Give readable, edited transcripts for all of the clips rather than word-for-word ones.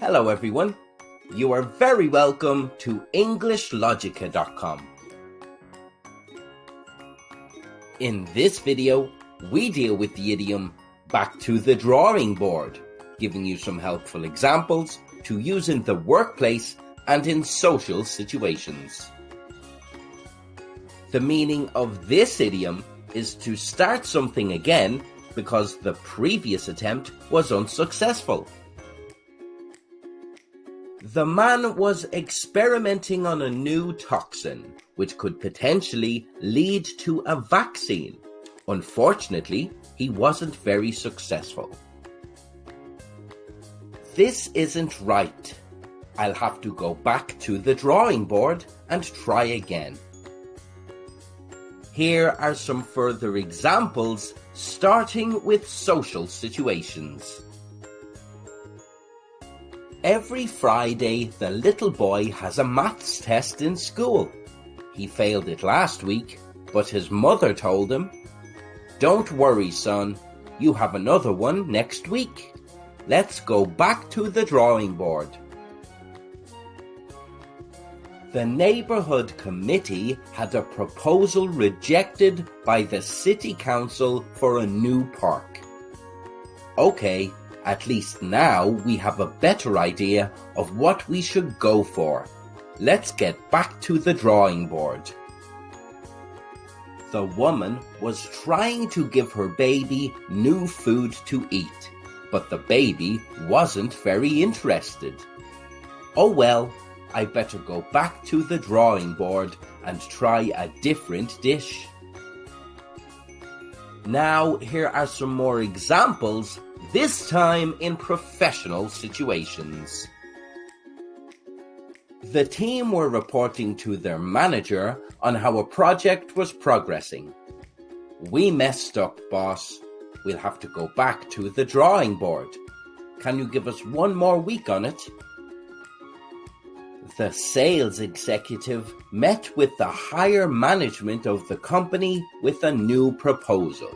Hello everyone, you are very welcome to EnglishLogica.com. In this video, we deal with the idiom back to the drawing board, giving you some helpful examples to use in the workplace and in social situations. The meaning of this idiom is to start something again because the previous attempt was unsuccessful. The man was experimenting on a new toxin, which could potentially lead to a vaccine. Unfortunately, he wasn't very successful. This isn't right. I'll have to go back to the drawing board and try again. Here are some further examples, starting with social situations. Every Friday, the little boy has a maths test in school. He failed it last week, but his mother told him, "Don't worry, son, you have another one next week. Let's go back to the drawing board." The neighbourhood committee had a proposal rejected by the city council for a new park. Okay, at least now we have a better idea of what we should go for. Let's get back to the drawing board. The woman was trying to give her baby new food to eat, but the baby wasn't very interested. Oh well, I better go back to the drawing board and try a different dish. Now here are some more examples, this time in professional situations. The team were reporting to their manager on how a project was progressing. "We messed up, boss. We'll have to go back to the drawing board. Can you give us one more week on it?" The sales executive met with the higher management of the company with a new proposal.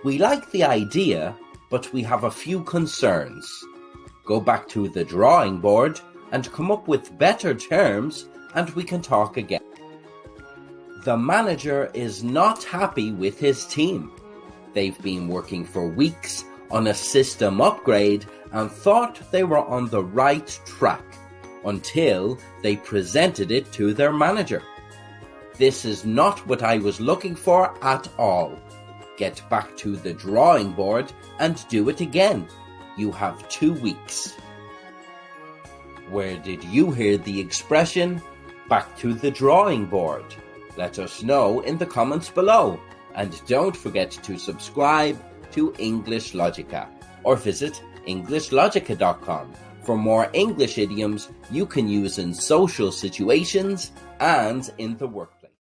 "We like the idea, but we have a few concerns. Go back to the drawing board and come up with better terms, and we can talk again." The manager is not happy with his team. They've been working for weeks on a system upgrade and thought they were on the right track until they presented it to their manager. "This is not what I was looking for at all. Get back to the drawing board and do it again. You have 2 weeks." Where did you hear the expression, back to the drawing board? Let us know in the comments below. And don't forget to subscribe to EnglishLogica or visit EnglishLogica.com for more English idioms you can use in social situations and in the workplace.